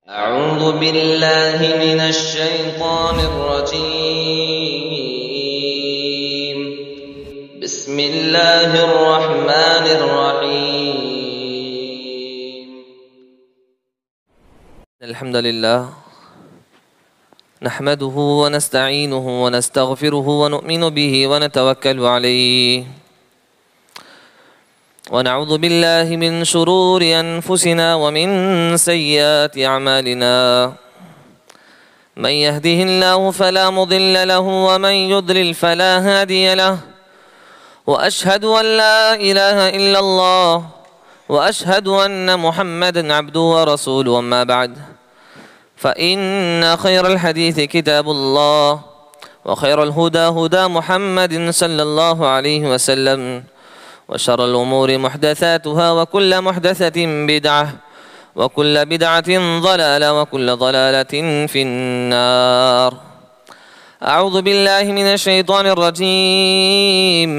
أعوذ بالله من الشيطان الرجيم. بسم الله الرحمن الرحيم. الحمد لله نحمده ونستعينه ونستغفره ونؤمن به ونتوكل عليه ونعوذ بالله من شرور أنفسنا ومن سيئات أعمالنا. من يهده الله فلا مضل له ومن يضلل فلا هادي له. وأشهد أن لا إله إلا الله وأشهد أن محمدا عبده ورسوله. أما بعد فإن خير الحديث كتاب الله وخير الهدى هدى محمد صلى الله عليه وسلم وشر الأمور محدثاتها وكل محدثة بدعة وكل بدعة ضلالة وكل ضلالة في النار. أعوذ بالله من الشيطان الرجيم.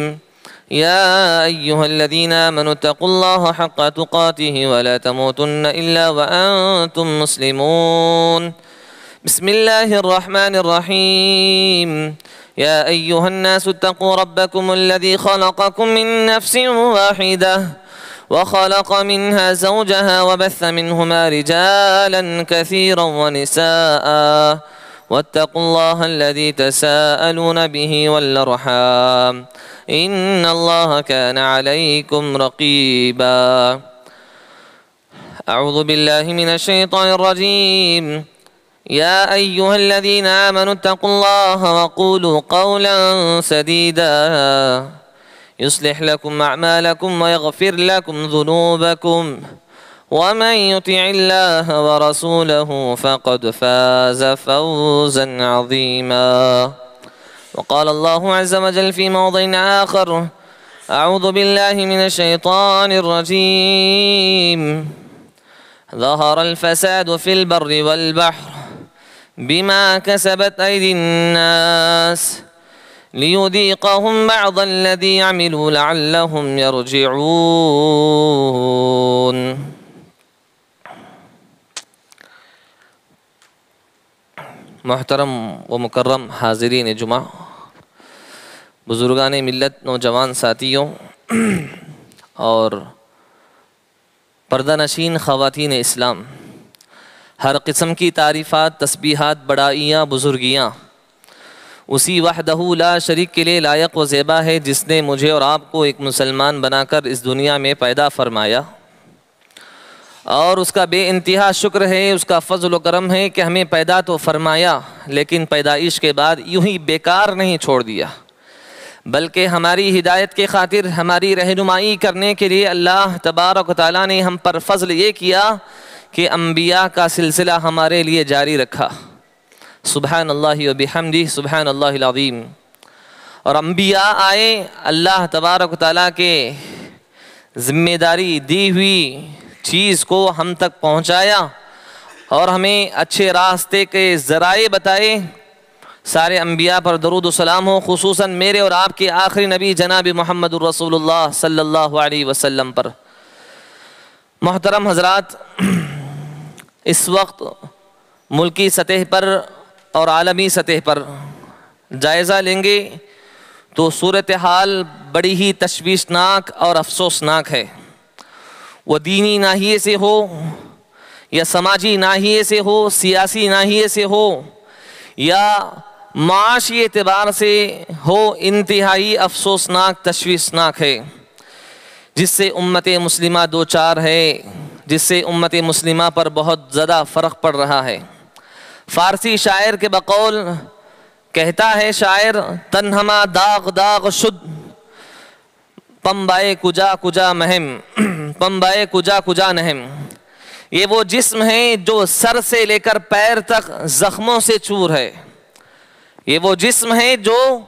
يا أيها الذين آمنوا اتقوا الله حق تقاته ولا تموتن إلا وأنتم مسلمون. بسم الله الرحمن الرحيم. يا أيها الناس اتقوا ربكم الذي خلقكم من نفس واحدة وخلق منها زوجها وبث منهما رجالا كثيرا ونساء واتقوا الله الذي تساءلون به والأرحام إن الله كان عليكم رقيبا. أعوذ بالله من الشيطان الرجيم. يا أيها الذين آمنوا اتقوا الله وقولوا قولا سديدا يصلح لكم أعمالكم ويغفر لكم ذنوبكم ومن يطع الله ورسوله فقد فاز فوزا عظيما. وقال الله عز وجل في موضع آخر. أعوذ بالله من الشيطان الرجيم. ظهر الفساد في البر والبحر بما كسبت أيدي الناس ليذيقهم بعض الذي عملوا لعلهم يرجعون. محترم و مکرم حاضرین جمعہ، بزرگان ملت، نوجوان ساتھیوں اور پردہ نشین خواتین اسلام، ہر قسم کی تعریفات، تسبیحات، بڑائیاں، بزرگیاں اسی وحدہ لا شریک کے لیے لائق و زیبا ہے جس نے مجھے اور آپ کو ایک مسلمان بنا کر اس دنیا میں پیدا فرمایا، اور اس کا بے انتہا شکر ہے، اس کا فضل و کرم ہے کہ ہمیں پیدا تو فرمایا لیکن پیدائش کے بعد یوں ہی بیکار نہیں چھوڑ دیا، بلکہ ہماری ہدایت کے خاطر، ہماری رہنمائی کرنے کے لیے اللہ تبارک و تعالیٰ نے ہم پر فضل یہ کیا کہ انبیاء کا سلسلہ ہمارے لیے جاری رکھا۔ سبحان اللہ و بحمدہ، سبحان اللہ العظیم۔ اور انبیاء آئے، اللہ تبارک و تعالیٰ کے ذمہ داری دی ہوئی چیز کو ہم تک پہنچایا اور ہمیں اچھے راستے کے ذرائع بتائے۔ سارے انبیاء پر درود و سلام ہو، خصوصاً میرے اور آپ کے آخری نبی جناب محمد الرسول اللہ صلی اللہ علیہ وسلم پر۔ محترم حضرات، اس وقت ملکی سطح پر اور عالمی سطح پر جائزہ لیں گے تو صورتحال بڑی ہی تشویشناک اور افسوسناک ہے۔ وہ دینی ناحیے سے ہو یا سماجی ناحیے سے ہو، سیاسی ناحیے سے ہو یا معاشی اعتبار سے ہو، انتہائی افسوسناک، تشویشناک ہے، جس سے امت مسلمہ دوچار ہے، جس سے امت مسلمہ پر بہت زیادہ فرق پڑ رہا ہے۔ فارسی شاعر کے بقول کہتا ہے شاعر، تن ہما داغ داغ شد پمبائے کجا کجا مہم، پمبائے کجا کجا نہم۔ یہ وہ جسم ہے جو سر سے لے کر پیر تک زخموں سے چور ہے۔ یہ وہ جسم ہے جو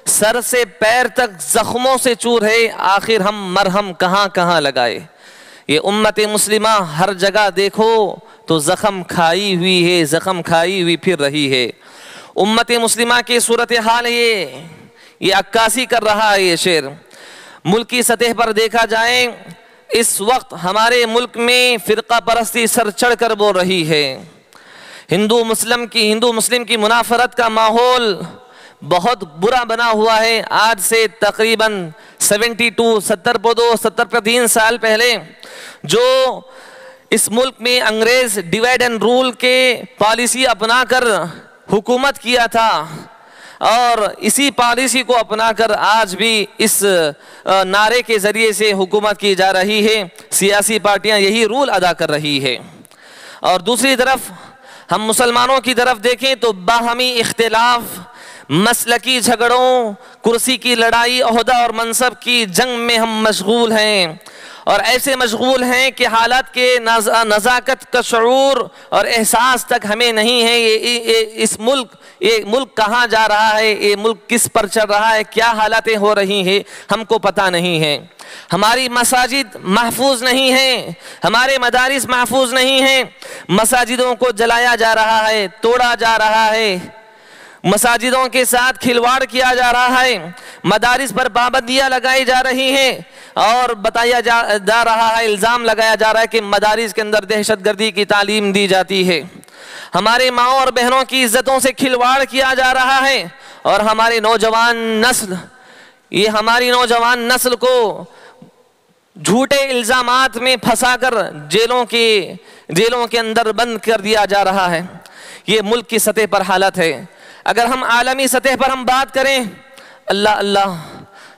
سر سے پیر تک زخموں سے چور ہے، آخر ہم مرہم کہاں کہاں لگائے۔ یہ امت مسلمہ ہر جگہ دیکھو تو زخم کھائی ہوئی ہے، زخم کھائی ہوئی پھر رہی ہے۔ امت مسلمہ کی صورتحال یہ عکاسی کر رہا ہے یہ شعر۔ ملکی سطح پر دیکھا جائے اس وقت ہمارے ملک میں فرقہ پرستی سر چڑھ کر بول رہی ہے۔ ہندو مسلم کی منافرت کا ماحول بہت برا بنا ہوا ہے۔ آج سے تقریباً 70 سال پہلے جو اس ملک میں انگریز ڈیوائڈ اینڈ رول کے پالیسی اپنا کر حکومت کیا تھا، اور اسی پالیسی کو اپنا کر آج بھی اس نعرے کے ذریعے سے حکومت کی جا رہی ہے، سیاسی پارٹیاں یہی رول ادا کر رہی ہے۔ اور دوسری طرف ہم مسلمانوں کی طرف دیکھیں تو باہمی اختلاف، مسلکی جھگڑوں، کرسی کی لڑائی، عہدہ اور منصب کی جنگ میں ہم مشغول ہیں، اور ایسے مشغول ہیں کہ حالات کے نزاکت کا شعور اور احساس تک ہمیں نہیں ہے۔ یہ ملک کہاں جا رہا ہے، یہ ملک کس پر چل رہا ہے، کیا حالاتیں ہو رہی ہیں، ہم کو پتہ نہیں ہے۔ ہماری مساجد محفوظ نہیں ہیں، ہمارے مدارس محفوظ نہیں ہیں، مساجدوں کو جلایا جا رہا ہے، توڑا جا رہا ہے، مساجدوں کے ساتھ کھلواڑ کیا جا رہا ہے، مدارس پر پابندیاں لگائی جا رہی ہیں، اور بتایا جا رہا ہے، الزام لگایا جا رہا ہے کہ مدارس کے اندر دہشت گردی کی تعلیم دی جاتی ہے، ہمارے ماؤں اور بہنوں کی عزتوں سے کھلواڑ کیا جا رہا ہے، اور ہماری نوجوان نسل کو جھوٹے الزامات میں پھنسا کر جیلوں کے اندر بند کر دیا جا رہا ہے۔ یہ ملک کی سطح پر حالت ہے۔ اگر ہم عالمی سطح پر ہم بات کریں، اللہ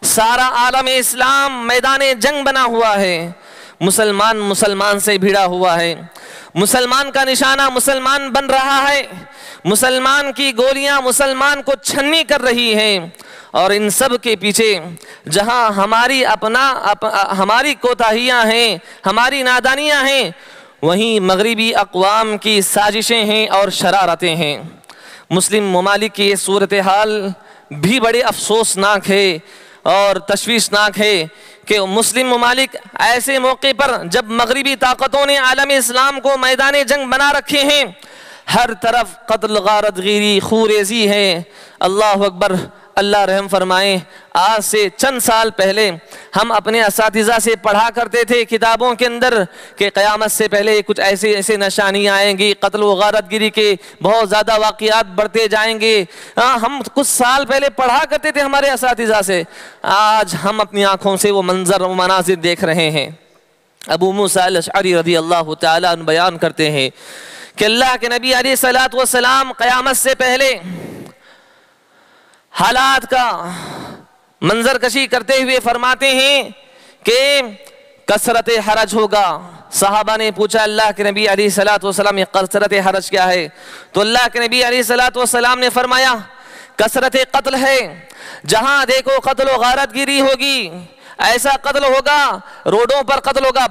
سارا عالم اسلام میدان جنگ بنا ہوا ہے، مسلمان سے بھیڑا ہوا ہے، مسلمان کا نشانہ مسلمان بن رہا ہے، مسلمان کی گولیاں مسلمان کو چھنی کر رہی ہیں، اور ان سب کے پیچھے جہاں ہماری کوتاہیاں ہیں، ہماری نادانیاں ہیں، وہیں مغربی اقوام کی سازشیں ہیں اور شرارتیں ہیں۔ مسلم ممالک کی یہ صورتحال بھی بڑے افسوسناک ہے اور تشویشناک ہے کہ مسلم ممالک ایسے موقع پر جب مغربی طاقتوں نے عالم اسلام کو میدان جنگ بنا رکھے ہیں، ہر طرف قتل، غارت گیری، خوریزی ہے۔ اللہ اکبر، اللہ رحم فرمائے۔ آج سے چند سال پہلے ہم اپنے اساتذہ سے پڑھا کرتے تھے کتابوں کے اندر کہ قیامت سے پہلے کچھ ایسے نشانیاں آئیں گی، قتل و غارت گیری کے بہت زیادہ واقعات بڑھتے جائیں گے۔ ہم کچھ سال پہلے پڑھا کرتے تھے ہمارے اساتذہ سے، آج ہم اپنی آنکھوں سے وہ منظر و مناظر دیکھ رہے ہیں۔ ابو موسیٰ الاشعری رضی اللہ تعالیٰ عنہ بیان کرتے ہیں کہ اللہ کے نبی علیہ الصلوۃ والسلام قیامت سے پہلے حالات کا منظر کشی کرتے ہوئے فرماتے ہیں کہ کثرت حرج ہوگا۔ صحابہ نے پوچھا اللہ کے نبی علیہ الصلوۃ والسلام یہ کثرت حرج کیا ہے؟ تو اللہ کے نبی علیہ الصلوۃ والسلام نے فرمایا کثرت قتل ہے، جہاں دیکھو قتل و غارت گیری ہوگی، ایسا قتل ہوگا، روڈوں پر قتل ہوگا،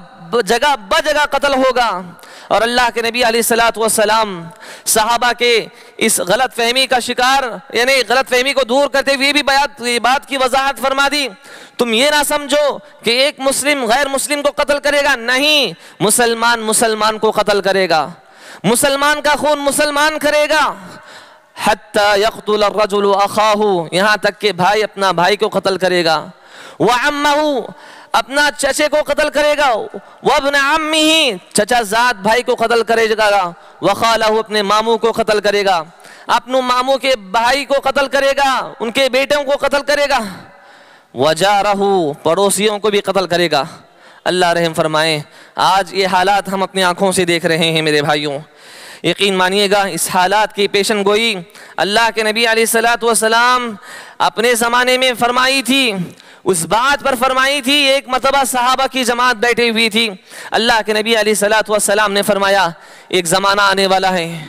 جگہ بجگہ قتل ہوگا۔ اور اللہ کے نبی علیہ الصلوۃ والسلام صحابہ کے اس غلط فہمی کا شکار، یعنی غلط فہمی کو دور کرتے ہوئے بھی بات کی وضاحت فرما دی۔ تم یہ نہ سمجھو کہ ایک مسلم غیر مسلم کو قتل کرے گا، نہیں، مسلمان کو قتل کرے گا، مسلمان کا خون مسلمان کرے گا۔ حتی یقتل الرجل اخاہ، یہاں تک کہ بھائی اپنا بھائی کو قتل کرے گا، وعمہ، اپنا چچے کو قتل کرے گا، وابن عمہ، چچا زاد بھائی کو قتل کرے گا، وخالہ، اپنے ماموں کو قتل کرے گا، اپنے ماموں کے بھائی کو قتل کرے گا، ان کے بیٹوں کو قتل کرے گا، وجارہ، پڑوسیوں کو بھی قتل کرے گا۔ اللہ رحم فرمائے، آج یہ حالات ہم اپنی آنکھوں سے دیکھ رہے ہیں میرے بھائیوں۔ یقین مانیے گا اس حالات کی پیشن گوئی اللہ کے نبی علیہ الصلوۃ والسلام اپنے زمانے میں فرمائی تھی، اس بات پر فرمائی تھی۔ ایک مرتبہ صحابہ کی جماعت بیٹھی ہوئی تھی، اللہ کے نبی علیہ الصلوۃ والسلام نے فرمایا ایک زمانہ آنے والا ہے،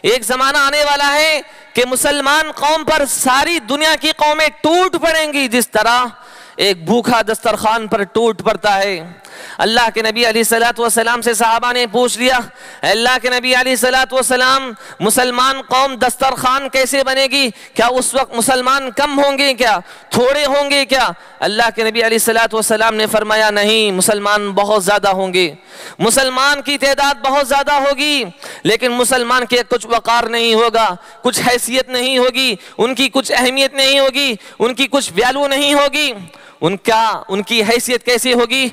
ایک زمانہ آنے والا ہے کہ مسلمان قوم پر ساری دنیا کی قومیں ٹوٹ پڑیں گی، جس طرح ایک بھوکا دسترخوان پر ٹوٹ پڑتا ہے۔ اللہ کے نبی علیہ الصلوۃ والسلام سے صحابہ نے پوچھ لیا، اللہ کے نبی علیہ الصلوۃ والسلام مسلمان قوم دسترخوان کیسے بنے گی؟ کیا اس وقت مسلمان کم ہوں گے، کیا تھوڑے ہوں گے کیا؟ اللہ کے نبی علیہ الصلوۃ والسلام نے فرمایا نہیں، مسلمان بہت زیادہ ہوں گے، مسلمان کی تعداد بہت زیادہ ہوگی، لیکن مسلمان کے کچھ وقار نہیں ہوگا، کچھ حیثیت نہیں ہوگی، ان کی کچھ اہمیت نہیں ہوگی، ان کی کچھ ویلیو نہیں ہوگی۔ ان کی حیثیت کیسی ہوگی؟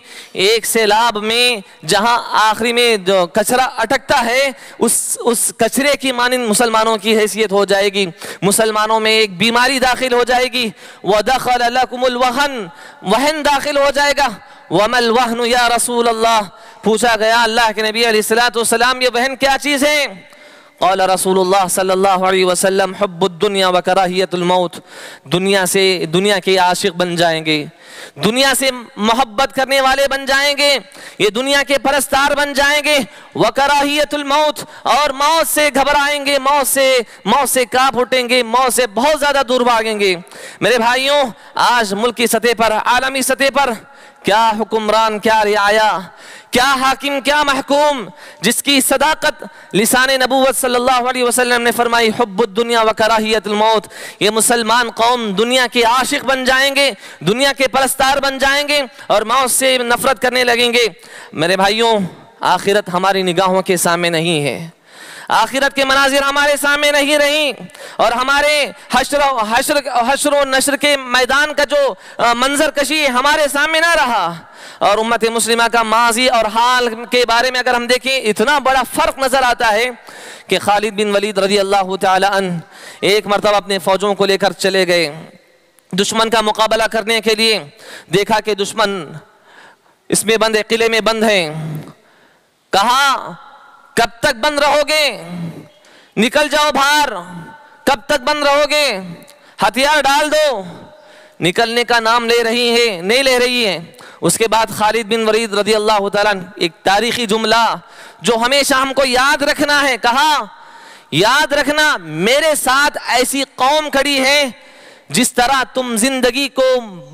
ایک سیلاب میں جہاں آخری میں جو کچرا اٹکتا ہے اس کچرے کی مانند مسلمانوں کی حیثیت ہو جائے گی. مسلمانوں میں ایک بیماری داخل ہو جائے گی. وَدَخَلَ لَكُمُ الْوَهْنُ وہن داخل ہو جائے گا. وَمَا الْوَهْنُ یا رسول اللہ، پوچھا گیا اللہ کے نبی علیہ السلام یہ وہن کیا چیز ہے؟ قال رسول اللہ صلی اللہ علیہ وسلم حب الدنیا وکراہیت الموت، دنیا کے عاشق بن جائیں گے، دنیا سے محبت کرنے والے بن جائیں گے، یہ دنیا کے پرستار بن جائیں گے. وکراہیت الموت، اور موت سے گھبرائیں گے، موت سے کانپ اٹھیں گے، موت سے بہت زیادہ دور بھاگیں گے. میرے بھائیوں، آج ملکی سطح پر، عالمی سطح پر کیا حکمران، کیا رعایا، کیا حاکم، کیا محکوم، جس کی صداقت لسان نبوت صلی اللہ علیہ وسلم نے فرمائی حب الدنیا وکراہیت الموت، یہ مسلمان قوم دنیا کے عاشق بن جائیں گے، دنیا کے پرستار بن جائیں گے اور موت سے نفرت کرنے لگیں گے. میرے بھائیوں، آخرت ہماری نگاہوں کے سامنے نہیں ہے، آخرت کے مناظر ہمارے سامنے نہیں رہی، اور ہمارے حشر و نشر کے میدان کا جو منظر کشی ہمارے سامنے نہ رہا. اور امت مسلمہ کا ماضی اور حال کے بارے میں اگر ہم دیکھیں، اتنا بڑا فرق نظر آتا ہے کہ خالد بن ولید رضی اللہ تعالی عنہ ایک مرتبہ اپنے فوجوں کو لے کر چلے گئے دشمن کا مقابلہ کرنے کے لیے. دیکھا کہ دشمن اس میں بند ہے، قلعے میں بند ہیں. کہا کب تک بند رہو گے؟ نکل جاؤ باہر. کب تک بند رہو گے؟ ہتھیار ڈال دو. نکلنے کا نام نہیں لے رہی ہے. اس کے بعد خالد بن ولید رضی اللہ تعالیٰ ایک تاریخی جملہ جو ہمیشہ ہم کو یاد رکھنا ہے، کہا یاد رکھنا میرے ساتھ ایسی قوم کھڑی ہے جس طرح تم زندگی کو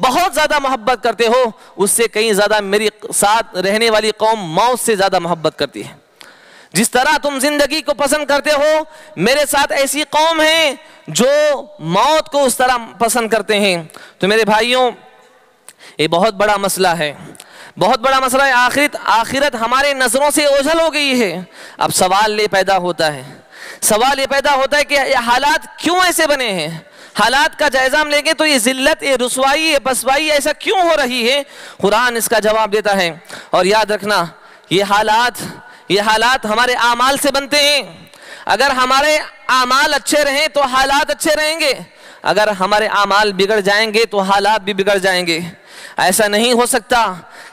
بہت زیادہ محبت کرتے ہو، اس سے کہیں زیادہ میری ساتھ رہنے والی قوم موت سے زیادہ محبت کرتی ہے. جس طرح تم زندگی کو پسند کرتے ہو، میرے ساتھ ایسی قوم ہے جو موت کو اس طرح پسند کرتے ہیں. تو میرے بھائیوں، یہ بہت بڑا مسئلہ ہے، بہت بڑا مسئلہ ہے. آخرت ہمارے نظروں سے اوجھل ہو گئی ہے. اب سوال یہ پیدا ہوتا ہے کہ یہ حالات کیوں ایسے بنے ہیں؟ حالات کا جائزہ ہم لیں گے تو یہ ذلت، یہ رسوائی، یہ پسوائی ایسا کیوں ہو رہی ہے؟ قرآن اس کا جواب دیتا ہے. اور یاد رکھنا یہ حالات ہمارے اعمال سے بنتے ہیں. اگر ہمارے اعمال اچھے رہیں تو حالات اچھے رہیں گے، اگر ہمارے اعمال بگڑ جائیں گے تو حالات بھی بگڑ جائیں گے. ایسا نہیں ہو سکتا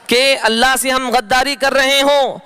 کہ اللہ سے ہم غداری کر رہے ہوں،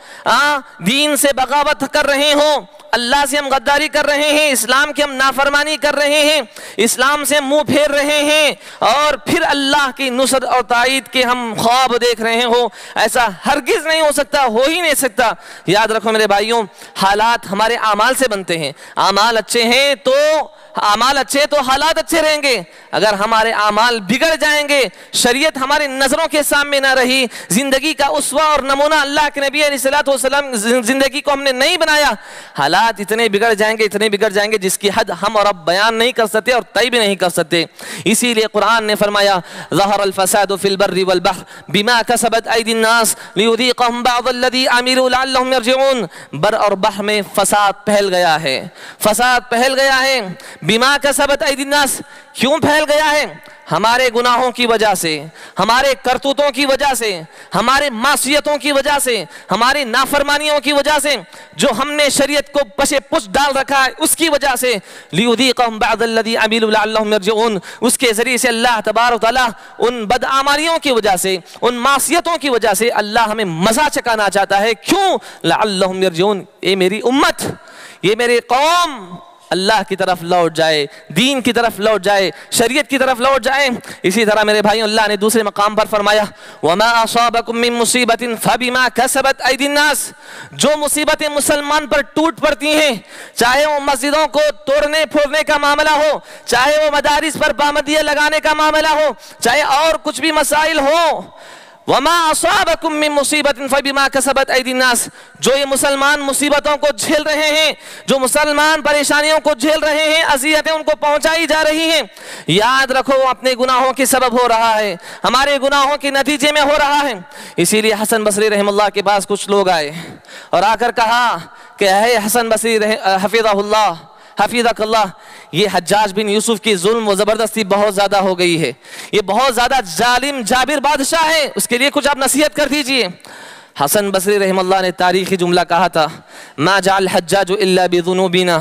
دین سے بغاوت کر رہے ہوں، اللہ سے ہم غداری کر رہے ہیں، اسلام کی ہم نافرمانی کر رہے ہیں، اسلام سے منہ پھیر رہے ہیں، اور پھر اللہ کی نصرت اور تائید کے ہم خواب دیکھ رہے ہوں. ایسا ہرگز نہیں ہو سکتا، ہو ہی نہیں سکتا. یاد رکھو میرے بھائیوں، حالات ہمارے اعمال سے بنتے ہیں. اعمال اچھے ہیں تو حالات اچھے رہیں گے. اگر ہمارے اعمال بگڑ جائیں گے، شریعت ہماری نظروں کے سامنے نہ رہی، زندگی کا اسوہ اور نمونہ اللہ کے نبی علیہ السلام زندگی کو ہم نے نہیں بنایا، حالات اتنے بگڑ جائیں گے جس کی حد ہم اور اب بیان نہیں کر سکتے اور طے بھی نہیں کر سکتے. اسی لیے قرآن نے فرمایا ظہر الفساد فی البر والبحر بما کسبت ایدی الناس لیذیقہم بعض الذی عملوا لعلہم یرجعون. بر اور بحر میں فساد پھیل گیا ہے. بما کسبت ایدی الناس، کیوں پھیل گیا ہے؟ ہمارے گناہوں کی وجہ سے، ہمارے کرتوتوں کی وجہ سے، ہمارے معصیتوں کی وجہ سے، ہماری نافرمانیوں کی وجہ سے، جو ہم نے شریعت کو پشے پش ڈال رکھا ہے اس کی وجہ سے. لیذیقہم بعض الذی عملوا لعلہم یرجعون، اس کے ذریعے سے اللہ تبارک و تعالیٰ ان بدعمالیوں کی وجہ سے، ان معصیتوں کی وجہ سے اللہ ہمیں مزہ چکانا چاہتا ہے. کیوں؟ لعلہم یرجعون، اے میری امت، یہ میری قوم اللہ کی طرف لوٹ جائے، دین کی طرف لوٹ جائے، شریعت کی طرف لوٹ جائے. اسی طرح میرے بھائیوں، اللہ نے دوسرے مقام پر فرمایا وَمَا أَصَابَكُم مِّن مُّصِيبَةٍ فَبِمَا كَسَبَتْ أَيْدِي النَّاسِ. جو مصیبتیں مسلمان پر ٹوٹ پڑتی ہیں، چاہے وہ مسجدوں کو توڑنے پھوڑنے کا معاملہ ہو، چاہے وہ مدارس پر پابندیاں لگانے کا معاملہ ہو، چاہے اور کچھ بھی مسائل ہوں، وَمَا أَصَابَكُم مِّن مُّصِيبَةٍ فَبِمَا كَسَبَتْ أَيْدِي النَّاسِ. جو یہ مسلمان مصیبتوں کو جھیل رہے ہیں، جو مسلمان پریشانیوں کو جھیل رہے ہیں، اذیتیں ان کو پہنچائی جا رہی ہیں، یاد رکھو اپنے گناہوں کے سبب ہو رہا ہے، ہمارے گناہوں کے نتیجے میں ہو رہا ہے. اسی لیے حسن بصری رحم اللہ کے پاس کچھ لوگ آئے اور آ کر کہا کہ اے حسن بصری حفظہ اللہ، حفیظک اللہ، یہ حجاج بن یوسف کی ظلم و زبردستی بہت زیادہ ہو گئی ہے، یہ بہت زیادہ ظالم جابر بادشاہ ہے، اس کے لیے کچھ آپ نصیحت کر دیجئے۔ حسن بصری رحم اللہ نے تاریخی جملہ کہا تھا، ما جعل الحجاج الا بذنوبنا،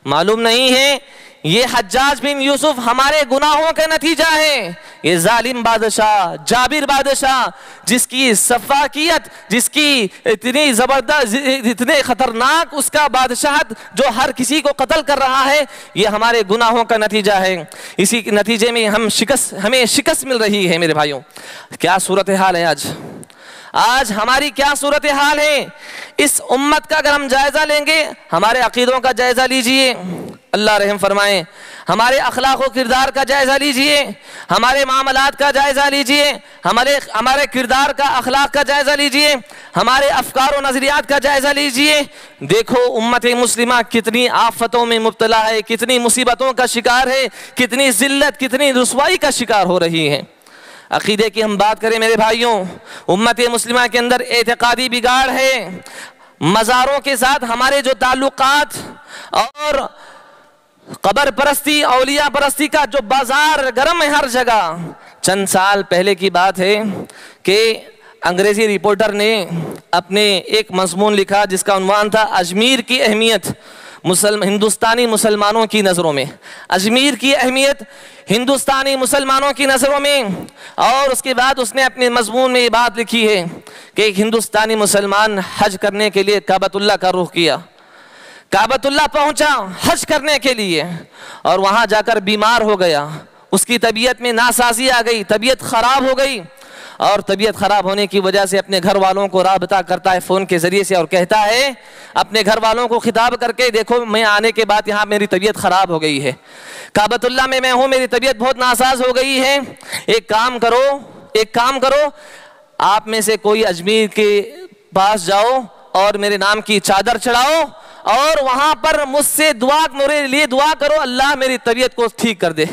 معلوم نہیں ہے یہ حجاج بن یوسف ہمارے گناہوں کا نتیجہ ہے۔ یہ ظالم بادشاہ، جابر بادشاہ، جس کی سفاکیت، جس کی اتنی زبردست، اتنے خطرناک اس کا بادشاہت، جو ہر کسی کو قتل کر رہا ہے، یہ ہمارے گناہوں کا نتیجہ ہے۔ اسی نتیجے میں ہمیں شکست مل رہی ہے۔ میرے بھائیوں، کیا صورتحال ہے آج ہماری کیا صورتحال ہے؟ اس امت کا اگر ہم جائزہ لیں گے، ہمارے عقیدوں کا جائزہ لیجئے، اللہ رحم فرمائے، ہمارے اخلاق و کردار کا جائزہ لیجئے، ہمارے معاملات کا جائزہ لیجئے، ہمارے کردار کا، اخلاق کا جائزہ لیجئے، ہمارے افکار و نظریات کا جائزہ لیجئے۔ دیکھو امت مسلمہ کتنی آفتوں میں مبتلا ہے، کتنی مصیبتوں کا شکار ہے، کتنی ذلت، کتنی رسوائی کا شکار ہو رہی ہے۔ عقیدے کی ہم بات کریں میرے بھائیوں، امت مسلمہ کے اندر اعتقادی بگاڑ ہے، مزاروں کے ساتھ ہمارے جو تعلقات اور قبر پرستی، اولیاء پرستی کا جو بازار گرم ہے ہر جگہ۔ چند سال پہلے کی بات ہے کہ انگریزی رپورٹر نے اپنے ایک مضمون لکھا جس کا عنوان تھا اجمیر کی اہمیت ہندوستانی مسلمانوں کی نظروں میں، اجمیر کی اہمیت ہندوستانی مسلمانوں کی نظروں میں۔ اور اس کے بعد اس نے اپنے مضمون میں یہ بات لکھی ہے کہ ایک ہندوستانی مسلمان حج کرنے کے لیے کعبۃ اللہ کا رخ کیا، کعبۃ اللہ پہنچا حج کرنے کے لیے، اور وہاں جا کر بیمار ہو گیا، اس کی طبیعت میں ناسازی آ گئی، طبیعت خراب ہو گئی، اور طبیعت خراب ہونے کی وجہ سے اپنے گھر والوں کو رابطہ کرتا ہے فون کے ذریعے سے، اور کہتا ہے اپنے گھر والوں کو خطاب کر کے، دیکھو میں آنے کے بعد یہاں میری طبیعت خراب ہو گئی ہے، کعبۃ اللہ میں ہوں، میری طبیعت بہت ناساز ہو گئی ہے، ایک کام کرو آپ میں سے کوئی اجمیر کے پاس جاؤ اور میرے نام کی چادر چڑھاؤ، اور وہاں پر مجھ سے میرے لیے دعا کرو، اللہ میری طبیعت کو ٹھیک کر دے۔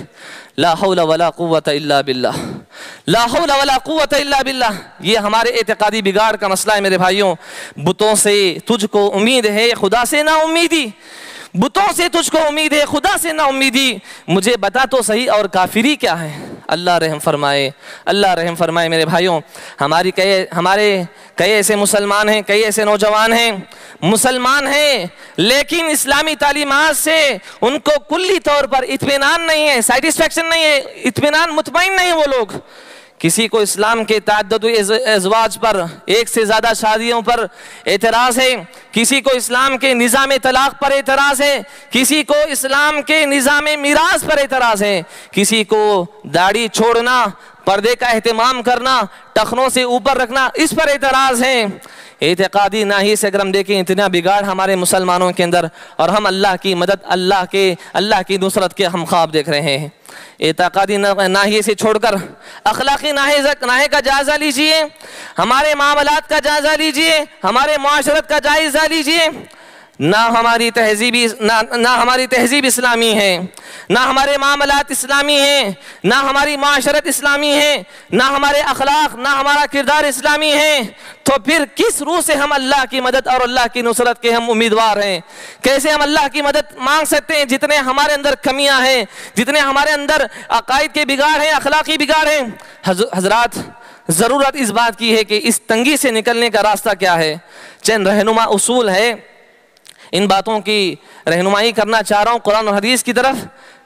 لا حول ولا قوت الا باللہ، لا حول ولا قوت الا باللہ۔ یہ ہمارے اعتقادی بگاڑ کا مسئلہ ہے میرے بھائیوں۔ بتوں سے تجھ کو امید ہے، خدا سے نا امیدی، بتوں سے تجھ کو امید ہے، خدا سے نا امیدی، مجھے بتا تو صحیح اور کافری کیا ہے۔ اللہ رحم فرمائے، اللہ رحم فرمائے میرے بھائیوں۔ ہمارے کئی ایسے مسلمان ہیں، کئی ایسے نوجوان ہیں، مسلمان ہیں لیکن اسلامی تعلیمات سے ان کو کلی طور پر اطمینان نہیں ہے، سیٹسفیکشن نہیں ہے، اطمینان مطمئن نہیں وہ لوگ۔ کسی کو اسلام کے تعدد ازواج پر، ایک سے زیادہ شادیوں پر اعتراض ہے، کسی کو اسلام کے نظام طلاق پر اعتراض ہے، کسی کو اسلام کے نظام میراث پر اعتراض ہے، کسی کو داڑھی چھوڑنا، پردے کا اہتمام کرنا، ٹخنوں سے اوپر رکھنا، اس پر اعتراض ہے۔ اعتقادی ناحیے سے اگر ہم دیکھیں اتنا بگاڑ ہمارے مسلمانوں کے اندر، اور ہم اللہ کی مدد، اللہ کی نصرت کے ہم خواب دیکھ رہے ہیں۔ اعتقادی ناحیے سے چھوڑ کر اخلاقی ناحیے کا جائزہ لیجئے، ہمارے معاملات کا جائزہ لیجئے، ہمارے معاشرت کا جائزہ لیجئے۔ نہ ہماری تہذیب اسلامی ہے، نہ ہمارے معاملات اسلامی ہیں، نہ ہماری معاشرت اسلامی ہے، نہ ہمارے اخلاق، نہ ہمارا کردار اسلامی ہے، تو پھر کس روح سے ہم اللہ کی مدد اور اللہ کی نصرت کے ہم امیدوار ہیں؟ کیسے ہم اللہ کی مدد مانگ سکتے ہیں جتنے ہمارے اندر کمیاں ہیں، جتنے ہمارے اندر عقائد کے بگاڑ ہیں، اخلاقی بگاڑ ہیں؟ حضرات، ضرورت اس بات کی ہے کہ اس تنگی سے نکلنے کا راستہ کیا ہے؟ چند رہنما اصول ہے، ان باتوں کی رہنمائی کرنا چاہ رہا ہوں قرآن اور حدیث کی طرف،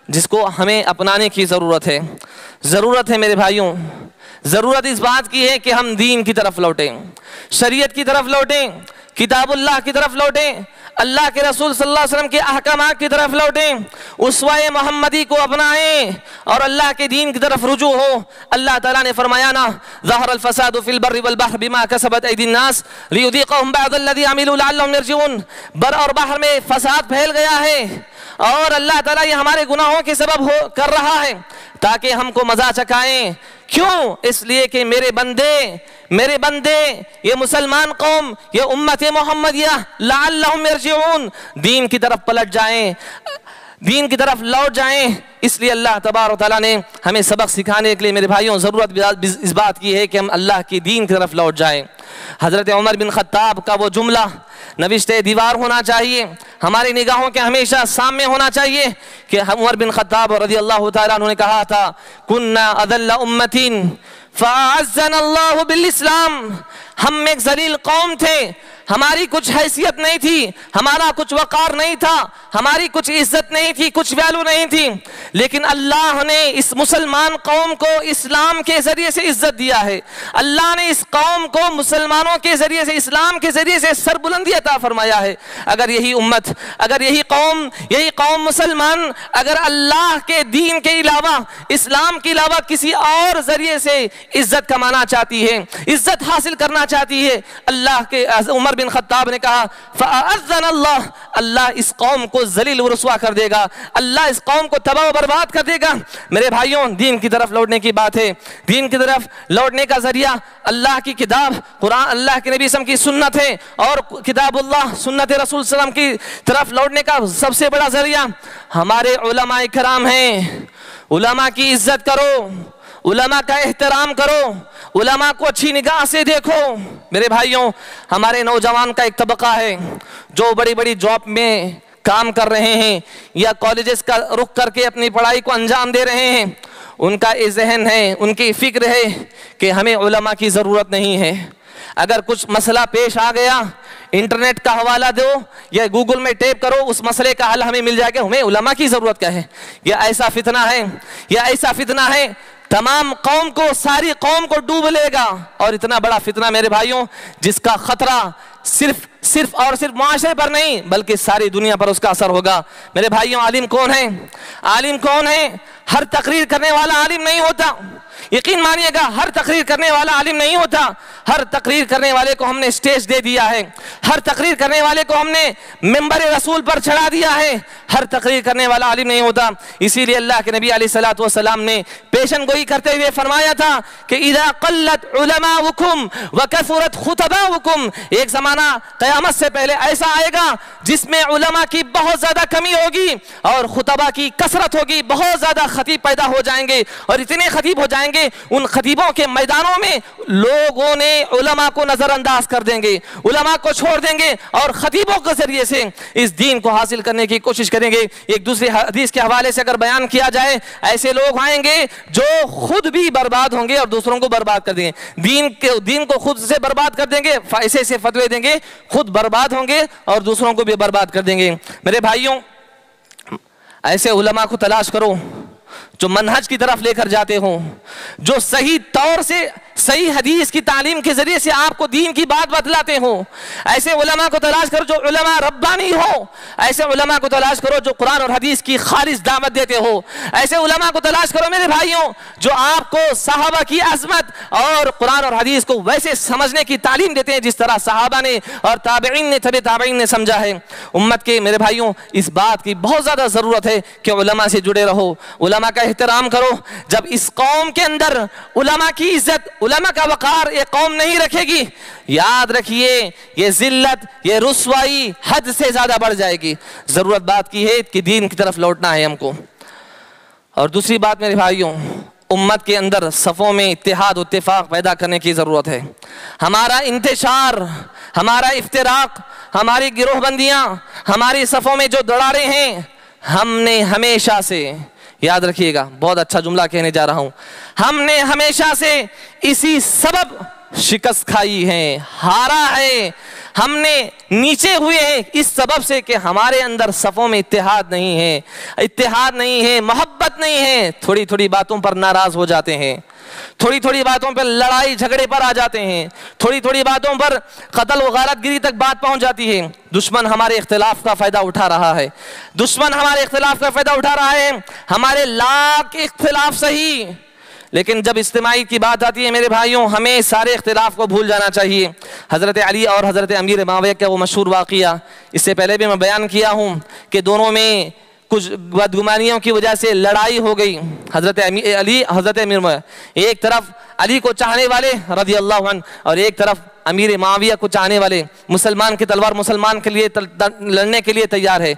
جس کو ہمیں اپنانے کی ضرورت ہے میرے بھائیوں۔ ضرورت اس بات کی ہے کہ ہم دین کی طرف لوٹیں، شریعت کی طرف لوٹیں، کتاب اللہ کی طرف لوٹیں، اللہ کے رسول صلی اللہ علیہ وسلم کے احکامات کی طرف لوٹیں، اسوہ محمدی کو اپنائیں اور اللہ کے دین کی طرف رجوع ہو۔ اللہ تعالیٰ نے فرمایا نا، ظہر الفساد فی البر والبحر بما کسبت ایدی الناس لیذیقہم بعض الذی عملوا لعلہم یرجعون۔ بر اور بحر میں فساد پھیل گیا ہے، اور اللہ تعالیٰ یہ ہمارے گناہوں کے سبب کر رہا ہے تاکہ ہم کو مزہ چکھائیں۔ کیوں؟ اس لیے کہ میرے بندے یہ مسلمان قوم، یہ امت محمدیہ لعلہم یرجعون، دین کی طرف پلٹ جائیں، دین کی طرف لوٹ جائیں۔ اس لیے اللہ تبارک و تعالیٰ نے ہمیں سبق سکھانے کے لیے میرے بھائیوں ضرورت اس بات کی ہے کہ ہم اللہ کی دین کی طرف لوٹ جائیں۔ حضرت عمر بن خطاب کا وہ جملہ نوشتہ دیوار ہونا چاہیے، ہماری نگاہوں کے ہمیشہ سامنے ہونا چاہیے کہ عمر بن خطاب رضی اللہ تعالیٰ عنہ نے کہا تھا کننا اذل امۃ فاعزنا اللہ بالاسلام، ہم ایک ذلیل قوم تھے، ہماری کچھ حیثیت نہیں تھی، ہمارا کچھ وقار نہیں تھا، ہماری کچھ عزت نہیں تھی، کچھ ویلو نہیں تھی، لیکن اللہ نے اس مسلمان قوم کو اسلام کے ذریعے سے عزت دیا ہے۔ اللہ نے اس قوم کو مسلمانوں کے ذریعے سے، اسلام کے ذریعے سے سربلندی عطا فرمایا ہے۔ اگر یہی امت، اگر یہی قوم مسلمان اگر اللہ کے دین کے علاوہ، اسلام کے علاوہ کسی اور ذریعے سے عزت کمانا چاہتی ہے، عزت حاصل کرنا چاہتی ہے، اللہ کے عمر بن خطاب نے کہا فَأَذَّنَ اللَّهُ، اللہ اس قوم کو ذلیل و رسوا کر دے گا، اللہ اس قوم کو تباہ و برباد کر دے گا۔ میرے بھائیوں، دین کی طرف لوٹنے کی بات ہے، دین کی طرف لوٹنے کا ذریعہ اللہ کی کتاب قرآن، اللہ کے نبی صلی اللہ علیہ وسلم کی سنت ہے، اور کتاب اللہ سنت رسول صلی اللہ علیہ وسلم کی طرف لوٹنے کا سب سے بڑا ذریعہ ہمارے علماء کرام ہیں۔ علماء کی عزت کرو، علماء کا احترام کرو، علماء کو اچھی نگاہ سے دیکھو۔ میرے بھائیوں، ہمارے نوجوان کا ایک طبقہ ہے جو بڑی بڑی جاب میں کام کر رہے ہیں یا کالجز کا رخ کر کے اپنی پڑھائی کو انجام دے رہے ہیں، ان کا یہ ذہن ہے، ان کی فکر ہے کہ ہمیں علماء کی ضرورت نہیں ہے۔ اگر کچھ مسئلہ پیش آ گیا، انٹرنیٹ کا حوالہ دو یا گوگل میں ٹیپ کرو، اس مسئلے کا حل ہمیں مل جائے گا، ہمیں علماء کی ضرورت کیا ہے؟ یہ ایسا فتنہ ہے تمام قوم کو، ساری قوم کو ڈوب لے گا، اور اتنا بڑا فتنہ میرے بھائیوں جس کا خطرہ صرف معاشرے پر نہیں بلکہ ساری دنیا پر اس کا اثر ہوگا۔ میرے بھائیوں، عالم کون ہے؟ عالم کون ہے؟ ہر تقریر کرنے والا عالم نہیں ہوتا، یقین مانیے گا، ہر تقریر کرنے والا عالم نہیں ہوتا۔ ہر تقریر کرنے والے کو ہم نے اسٹیج دے دیا ہے، ہر تقریر کرنے والے کو ہم نے منبر رسول پر چڑھا دیا ہے، ہر تقریر کرنے والا عالم نہیں ہوتا۔ اسی لیے اللہ کے نبی علیہ الصلوۃ والسلام نے پیشن گوئی کرتے ہوئے فرمایا تھا کہ اذا قلت علماؤکم وکثرت خطباؤکم، ایک زمانہ قیامت سے پہلے ایسا آئے گا جس میں علماء کی بہت زیادہ کمی ہوگی اور خطباء کی کثرت ہوگی، بہت زیادہ خطیب پیدا ہو جائیں گے، اور اتنے خطیب ہو جائیں گے ان خطیبوں کے میدانوں میں لوگوں نے علماء کو نظر انداز کر دیں گے، علماء کو چھوڑ دیں گے، اور خطیبوں کے ذریعے سے اس دین کو حاصل کرنے کی کوشش کریں گے۔ ایک دوسری حدیث کے حوالے سے اگر بیان کیا جائے، ایسے لوگ آئیں گے جو خود بھی برباد ہوں گے اور دوسروں کو برباد کر دیں گے، دین کو خود سے برباد کر دیں گے، ایسے فتوے دیں گے، خود برباد ہوں گے اور دوسروں کو بھی برباد کر دیں گے۔ میرے بھائیوں، ایسے علماء کو تلاش کرو جو منہج کی طرف لے کر جاتے ہوں، جو صحیح طور سے صحیح حدیث کی تعلیم کے ذریعے سے آپ کو دین کی بات بتلاتے ہوں۔ ایسے علماء کو تلاش کرو جو علماء ربانی ہو، ایسے علماء کو تلاش کرو جو قرآن اور حدیث کی خالص دعوت دیتے ہو، ایسے علماء کو تلاش کرو میرے بھائیوں جو آپ کو صحابہ کی عظمت اور قرآن اور حدیث کو ویسے سمجھنے کی تعلیم دیتے ہیں جس طرح صحابہ نے اور تابعین نے، تبع تابعین نے سمجھا ہے۔ امت کے میرے بھائیوں، اس بات کی بہت زیادہ ضرورت ہے کہ علماء سے جڑے رہو، علماء کا احترام کرو۔ جب اس قوم کے اندر علماء کی عزت، علماء کا وقار یہ قوم نہیں رکھے گی، یاد رکھیے یہ ذلت، یہ رسوائی حد سے زیادہ بڑھ جائے گی۔ ضرورت بات کی ہے کہ دین کی طرف لوٹنا ہے ہم کو۔ اور دوسری بات میرے بھائیوں، امت کے اندر صفوں میں اتحاد و اتفاق پیدا کرنے کی ضرورت ہے۔ ہمارا انتشار، ہمارا افتراق، ہماری گروہ بندیاں، ہماری صفوں میں جو دراڑیں ہیں، ہم نے ہمیشہ سے، یاد رکھیے گا، بہت اچھا جملہ کہنے جا رہا ہوں، ہم نے ہمیشہ سے اسی سبب شکست کھائی ہے، ہارا ہے، ہم نے نیچے ہوئے ہیں اس سبب سے کہ ہمارے اندر صفوں میں اتحاد نہیں ہے، محبت نہیں ہے، تھوڑی تھوڑی باتوں پر ناراض ہو جاتے ہیں، تھوڑی تھوڑی باتوں پر لڑائی جھگڑے پر آ جاتے ہیں، تھوڑی تھوڑی باتوں پر قتل و غارت گری تک بات پہنچ جاتی ہے۔ دشمن ہمارے اختلاف کا فائدہ اٹھا رہا ہے، ہمارے لاکھ اختلاف صحیح، لیکن جب اجتماعی کی بات آتی ہے میرے بھائیوں، ہمیں سارے اختلاف کو بھول جانا چاہیے۔ حضرت علی اور حضرت امیر معاویہ کا وہ مشہور واقعہ، اس سے پہلے بھی میں بیان کیا ہوں کہ دونوں میں کچھ بدگمانیوں کی وجہ سے لڑائی ہو گئی۔ حضرت علی، حضرت امیر معاویہ، ایک طرف علی کو چاہنے والے رضی اللہ عنہ اور ایک طرف امیر معاویہ کو چاہنے والے، مسلمان کی تلوار مسلمان کے لیے لڑنے کے لیے تیار ہے۔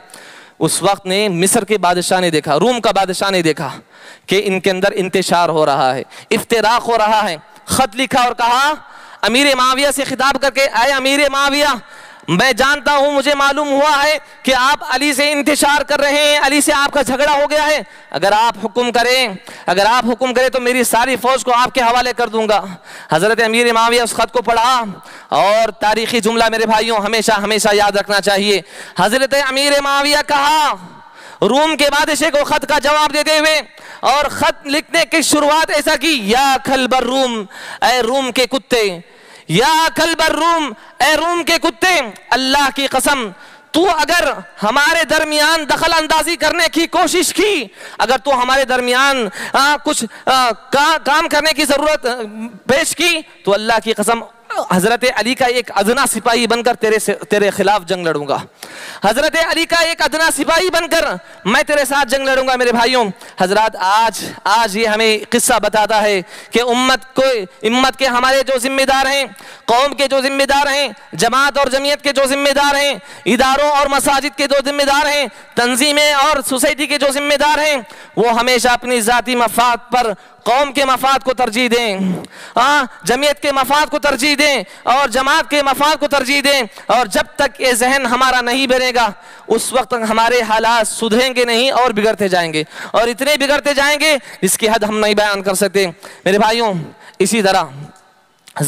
اس وقت نے مصر کے بادشاہ نے دیکھا، روم کا بادشاہ نے دیکھا کہ ان کے اندر انتشار ہو رہا ہے، افتراق ہو رہا ہے، خط لکھا اور کہا امیر معاویہ سے خطاب کر کے، اے امیر معاویہ، میں جانتا ہوں، مجھے معلوم ہوا ہے کہ آپ علی سے انتشار کر رہے ہیں، علی سے آپ کا جھگڑا ہو گیا ہے، اگر آپ حکم کریں تو میری ساری فوج کو آپ کے حوالے کر دوں گا۔ حضرت امیر معاویہ اس خط کو پڑھا، اور تاریخی جملہ میرے بھائیوں ہمیشہ یاد رکھنا چاہیے، حضرت امیر معاویہ کہا روم کے بادشاہ کو خط کا جواب دیتے ہوئے، اور خط لکھنے کی شروعات ایسا کی، یا کلب الروم، اے روم کے کتے، یا کلب الروم، اے روم کے کتے، اللہ کی قسم تو اگر ہمارے درمیان دخل اندازی کرنے کی کوشش کی، اگر تو ہمارے درمیان کچھ کام کرنے کی ضرورت پیش کی، تو اللہ کی قسم حضرت علی کا ایک ادنا سپاہی بن کر تیرے خلاف جنگ لڑوں گا، حضرت علی کا ایک ادنا سپاہی بن کر میں تیرے ساتھ جنگ لڑوں گا۔ میرے بھائیوں حضرات، آج یہ ہمیں قصہ بتاتا ہے کہ امت کے ہمارے جو ذمہ دار ہیں، قوم کے جو ذمہ دار ہیں، جماعت اور جمعیت کے جو ذمہ دار ہیں، اداروں اور مساجد کے جو ذمہ دار ہیں، تنظیمیں اور سوسائٹی کے جو ذمہ دار ہیں، وہ ہمیشہ اپنی ذاتی مفاد پر قوم کے مفاد کو ترجیح دیں، جمعیت کے مفاد کو ترجیح دیں، اور جماعت کے مفاد کو ترجیح دیں، اور جب تک یہ ذہن ہمارا نہیں بنے گا اس وقت تک ہمارے حالات سدھریں گے نہیں اور بگڑتے جائیں گے، اور اتنے بگڑتے جائیں گے جس کی حد ہم نہیں بیان کر سکتے۔ میرے بھائیوں اسی طرح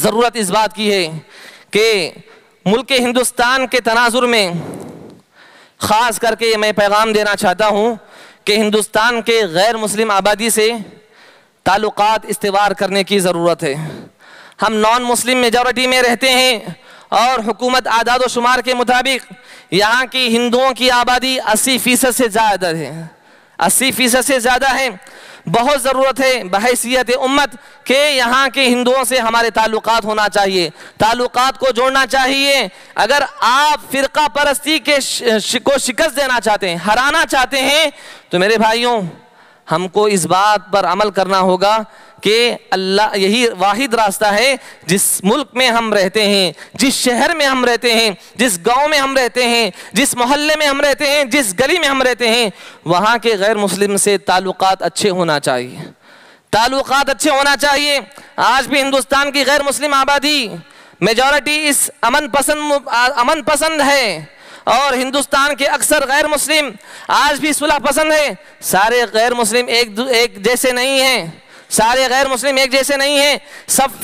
ضرورت اس بات کی ہے کہ ملک ہندوستان کے تناظر میں خاص کر کے میں پیغام دینا چاہتا ہوں کہ ہندوستان کے غیر مسلم آبادی سے تعلقات استوار کرنے کی ضرورت ہے۔ ہم نان مسلم میجورٹی میں رہتے ہیں، اور حکومت اعداد و شمار کے مطابق یہاں کی ہندوؤں کی آبادی 80% سے زیادہ ہے، 80% سے زیادہ ہے۔ بہت ضرورت ہے بحیثیت امت کہ یہاں کے ہندوؤں سے ہمارے تعلقات ہونا چاہیے، تعلقات کو جوڑنا چاہیے۔ اگر آپ فرقہ پرستی کو شکست دینا چاہتے ہیں، ہرانا چاہتے ہیں، تو میرے بھائیوں ہم کو اس بات پر عمل کرنا ہوگا کہ اللہ یہی واحد راستہ ہے۔ جس ملک میں ہم رہتے ہیں، جس شہر میں ہم رہتے ہیں، جس گاؤں میں ہم رہتے ہیں، جس محلے میں ہم رہتے ہیں، جس گلی میں ہم رہتے ہیں، وہاں کے غیر مسلم سے تعلقات اچھے ہونا چاہیے، تعلقات اچھے ہونا چاہیے۔ آج بھی ہندوستان کی غیر مسلم آبادی میجورٹی اس امن پسند ہے، اور ہندوستان کے اکثر غیر مسلم آج بھی صلح پسند ہے۔ سارے غیر مسلم ایک جیسے نہیں ہیں، سارے غیر مسلم ایک جیسے نہیں ہیں، سب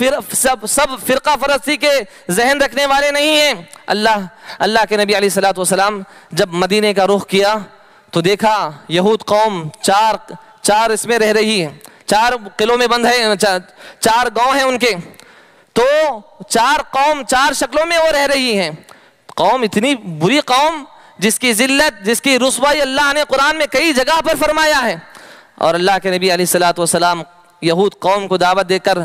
فرقہ پرستی کے ذہن رکھنے والے نہیں ہیں۔ اللہ کے نبی علیہ الصلوۃ والسلام جب مدینے کا رخ کیا تو دیکھا یہود قوم چار اس میں رہ رہی ہے، 4 قلعوں میں بند ہے، 4 گاؤں ہیں ان کے، تو 4 قوم 4 شکلوں میں وہ رہ رہی ہیں۔ قوم اتنی بری قوم جس کی ذلت، جس کی رسوائی اللہ نے قرآن میں کئی جگہ پر فرمایا ہے، اور اللہ کے نبی علیہ الصلوۃ والسلام یہود قوم کو دعوت دے کر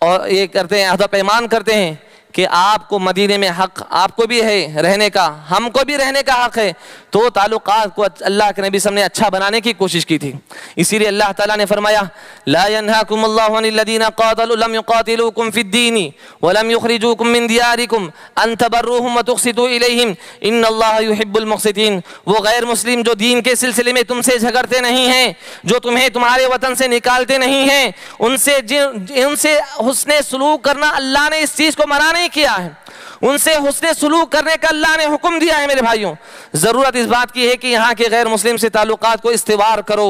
اور یہ کرتے ہیں، عہد و پیمان کرتے ہیں کہ آپ کو مدینے میں حق آپ کو بھی ہے رہنے کا، ہم کو بھی رہنے کا حق ہے۔ تو تعلقات کو اللہ کے نبی صلی اللہ علیہ وسلم نے اچھا بنانے کی کوشش کی تھی۔ اسی لیے اللہ تعالیٰ نے فرمایا لا ينهاكم الله عن الذين قاتلوا لم يقاتلوكم في الدين ولم يخرجوكم من دياركم ان تبروهم وتقسطوا اليهم ان الله يحب المقسطين۔ وہ غیر مسلم جو دین کے سلسلے میں تم سے جھگڑتے نہیں ہیں، جو تمہیں تمہارے وطن سے نکالتے نہیں ہیں، ان سے حسن سلوک کرنا اللہ نے اس چیز کو منع نہیں کیا ہے، ان سے حسن سلوک کرنے کا اللہ نے حکم دیا ہے۔ میرے بھائیوں ضرورت اس بات کی ہے کہ یہاں کے غیر مسلم سے تعلقات کو استوار کرو،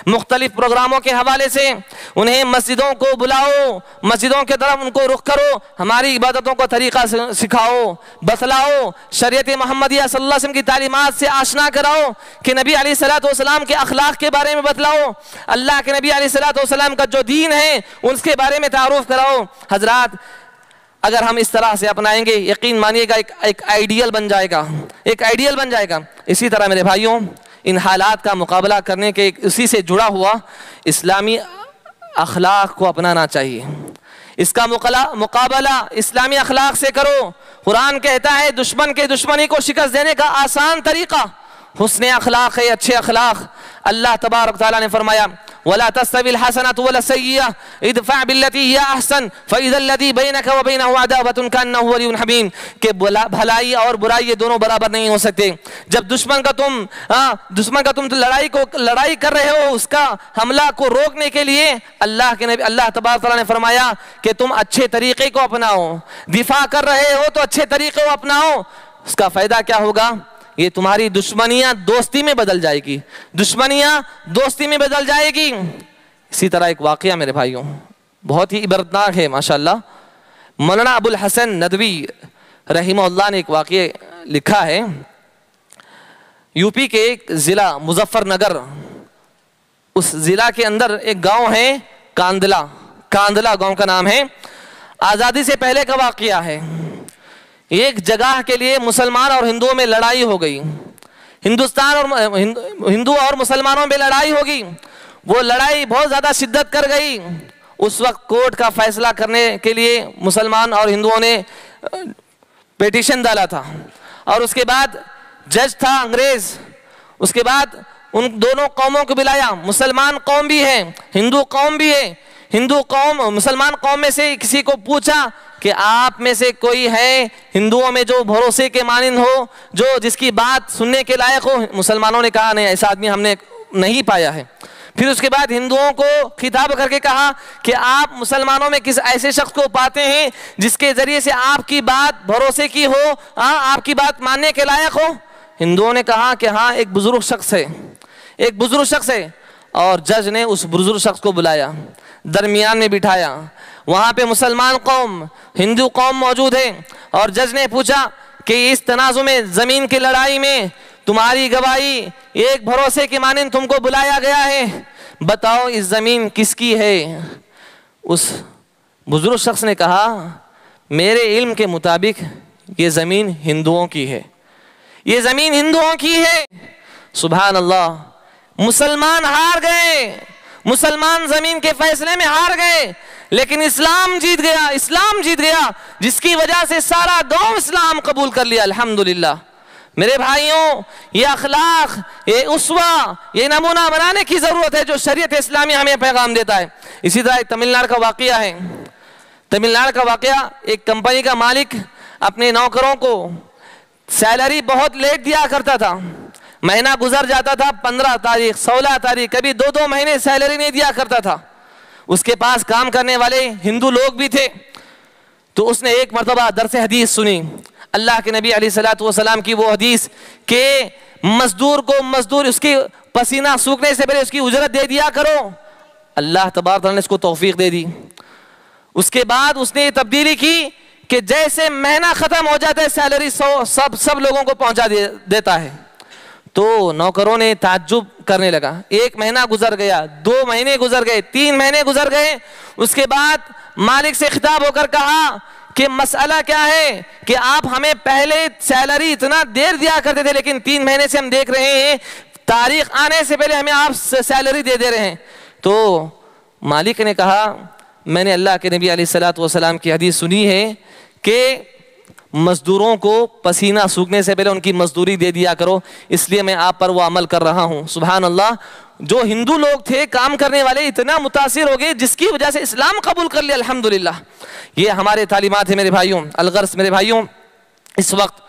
مختلف پروگراموں کے حوالے سے انہیں مسجدوں کو بلاؤ، مسجدوں کی طرف ان کو رخ کرو، ہماری عبادتوں کو طریقہ سکھاؤ، بتلاؤ، شریعت محمدیہ صلی اللہ علیہ وسلم کی تعلیمات سے آشنا کراؤ، کہ نبی علیہ الصلوۃ والسلام کے اخلاق کے بارے میں بتلاؤ، اللہ کے نبی علیہ الصلوۃ والسلام کا جو دین ہے اس کے بارے میں تعارف کراؤ۔ حضرات اگر ہم اس طرح سے اپنائیں گے یقین مانیے گا ایک آئیڈیل بن جائے گا، ایک آئیڈیل بن جائے گا۔ اسی طرح میرے بھائیوں ان حالات کا مقابلہ کرنے کے اسی سے جڑا ہوا اسلامی اخلاق کو اپنانا چاہیے۔ اس کا مقابلہ اسلامی اخلاق سے کرو۔ قرآن کہتا ہے دشمن کے دشمنی کو شکست دینے کا آسان طریقہ حسن اخلاق ہے، اچھے اخلاق۔ اللہ تبارک تعالیٰ نے فرمایا ولا تستوی الحسنۃ ولا السیئۃ ادفع بالتی ہی احسن فاذا الذی بینک وبینہ عداوۃ کانہ ولی حمیم، کہ بھلائی اور برائی یہ دونوں برابر نہیں ہو سکتے. جب دشمن کا تم لڑائی کر رہے ہو، اس کا حملہ کو روکنے کے لیے اللہ تبارک تعالیٰ نے فرمایا کہ تم اچھے طریقے کو اپناؤ. دفاع کر رہے ہو تو اچھے طریقے کو اپناؤ. اس کا فائدہ کیا ہوگا؟ یہ تمہاری دشمنیاں دوستی میں بدل جائے گی، دشمنیاں دوستی میں بدل جائے گی. اسی طرح ایک واقعہ میرے بھائیوں بہت ہی عبرتناک ہے ماشاءاللہ. مولانا ابو الحسن ندوی رحمہ اللہ نے ایک واقعہ لکھا ہے. یو پی کے ایک ضلع مظفر نگر، اس ضلع کے اندر ایک گاؤں ہے کاندلا گاؤں کا نام ہے. آزادی سے پہلے کا واقعہ ہے. ایک جگہ کے لیے مسلمان اور ہندوؤں میں لڑائی ہو گئی، ہندو اور مسلمانوں میں لڑائی ہوگی. وہ لڑائی بہت زیادہ شدت کر گئی. اس وقت کورٹ کا فیصلہ کرنے کے لیے مسلمان اور ہندوؤں نے پیٹیشن ڈالا تھا، اور اس کے بعد جج تھا انگریز. اس کے بعد ان دونوں قوموں کو بلایا، مسلمان قوم بھی ہے ہندو قوم بھی ہے. مسلمان قوم میں سے کسی کو پوچھا کہ آپ میں سے کوئی ہے ہندوؤں میں جو بھروسے کے مانند ہو، جو جس کی بات سننے کے لائق ہو؟ مسلمانوں نے کہا نہیں، ایسا آدمی ہم نے نہیں پایا ہے. پھر اس کے بعد ہندوؤں کو خطاب کر کے کہا کہ آپ مسلمانوں میں کس ایسے شخص کو پاتے ہیں جس کے ذریعے سے آپ کی بات بھروسے کی ہو، آپ کی بات ماننے کے لائق ہو؟ ہندوؤں نے کہا کہ ہاں ایک بزرگ شخص ہے. اور جج نے اس بزرگ شخص کو بلایا، درمیان میں بٹھایا. وہاں پہ مسلمان قوم ہندو قوم موجود ہے، اور جج نے پوچھا کہ اس تنازع میں زمین کی لڑائی میں تمہاری گواہی ایک بھروسے کے مانند تم کو بلایا گیا ہے، بتاؤ اس زمین کس کی ہے؟ اس بزرگ شخص نے کہا میرے علم کے مطابق یہ زمین ہندوؤں کی ہے، یہ زمین ہندوؤں کی ہے. سبحان اللہ. مسلمان ہار گئے، مسلمان زمین کے فیصلے میں ہار گئے، لیکن اسلام جیت گیا، جس کی وجہ سے سارا گاؤں اسلام قبول کر لیا. الحمدللہ. میرے بھائیوں، یہ اخلاق، یہ اسوہ، یہ نمونہ بنانے کی ضرورت ہے جو شریعت اسلامی ہمیں پیغام دیتا ہے. اسی طرح ایک تمل ناڈو کا واقعہ ہے. تمل ناڈو کا واقعہ، ایک کمپنی کا مالک اپنے نوکروں کو سیلری بہت لیٹ دیا کرتا تھا. مہینہ گزر جاتا تھا، 15 تاریخ 16 تاریخ، کبھی 2 مہینے سیلری نہیں دیا کرتا تھا. اس کے پاس کام کرنے والے ہندو لوگ بھی تھے. تو اس نے ایک مرتبہ درس حدیث سنی، اللہ کے نبی علیہ الصلوۃ والسلام کی وہ حدیث کہ مزدور اس کے پسینہ سوکھنے سے پہلے اس کی اجرت دے دیا کرو. اللہ تبارک تعالیٰ نے اس کو توفیق دے دی. اس کے بعد اس نے یہ تبدیلی کی کہ جیسے مہینہ ختم ہو جاتا ہے سیلری سب لوگوں کو پہنچا دیتا ہے. تو نوکروں نے تعجب کرنے لگا. 1 مہینہ گزر گیا، 2 مہینے گزر گئے، 3 مہینے گزر گئے. اس کے بعد مالک سے خطاب ہو کر کہا کہ مسئلہ کیا ہے کہ آپ ہمیں پہلے سیلری اتنا دیر دیا کرتے تھے، لیکن 3 مہینے سے ہم دیکھ رہے ہیں تاریخ آنے سے پہلے ہمیں آپ سیلری دے رہے ہیں. تو مالک نے کہا میں نے اللہ کے نبی علیہ الصلوۃ والسلام کی حدیث سنی ہے کہ مزدوروں کو پسینہ سوکھنے سے پہلے ان کی مزدوری دے دیا کرو، اس لیے میں آپ پر وہ عمل کر رہا ہوں. سبحان اللہ. جو ہندو لوگ تھے کام کرنے والے اتنا متاثر ہو گئے جس کی وجہ سے اسلام قبول کر لیا. الحمدللہ. یہ ہمارے تعلیمات ہیں میرے بھائیوں. الغرض میرے بھائیوں، اس وقت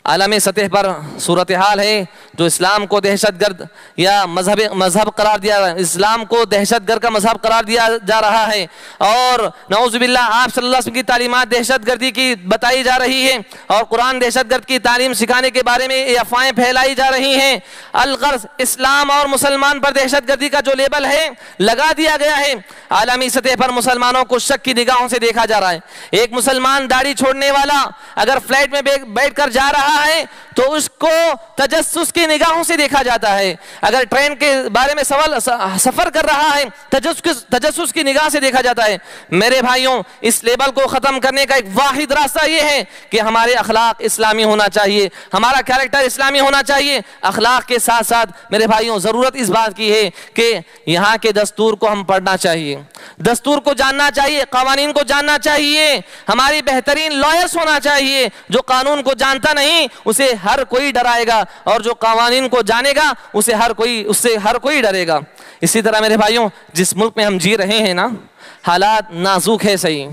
عالمی سطح پر صورتحال ہے جو اسلام کو دہشت گرد یا مذہب قرار دیا، اسلام کو دہشت گرد کا مذہب قرار دیا جا رہا ہے، اور نعوذ باللہ آپ صلی اللہ علیہ وسلم کی تعلیمات دہشت گردی کی بتائی جا رہی ہے، اور قرآن دہشت گرد کی تعلیم سکھانے کے بارے میں یہ افواہیں پھیلائی جا رہی ہیں. الغرض اسلام اور مسلمان پر دہشت گردی کا جو لیبل ہے لگا دیا گیا ہے. عالمی سطح پر مسلمانوں کو شک کی نگاہوں سے دیکھا جا رہا ہے. ایک مسلمان داڑھی چھوڑنے والا اگر فلائٹ میں بیٹھ کر جا رہا ہے تو اس کو تجسس کی نگاہوں سے دیکھا جاتا ہے. اگر ٹرین کے بارے میں سفر کر رہا ہے تجسس کی نگاہ سے دیکھا جاتا ہے. میرے بھائیوں، اس لیبل کو ختم کرنے کا ایک واحد راستہ یہ ہے کہ ہمارے اخلاق اسلامی ہونا چاہیے، ہمارا کیریکٹر اسلامی ہونا چاہیے. اخلاق کے ساتھ ساتھ میرے بھائیوں ضرورت اس بات کی ہے کہ یہاں کے دستور کو ہم پڑھنا چاہیے، دستور کو جاننا چاہیے، قوانین کو جاننا چاہیے. ہماری بہترین لائرز ہونا چاہیے. جو قانون کو جانتا نہیں اسے ہر کوئی ڈرائے گا، اور جو قوانین کو جانے گا اس سے ہر کوئی ڈرے گا. اسی طرح میرے بھائیوں جس ملک میں ہم جی رہے ہیں نا، حالات نازک ہے صحیح،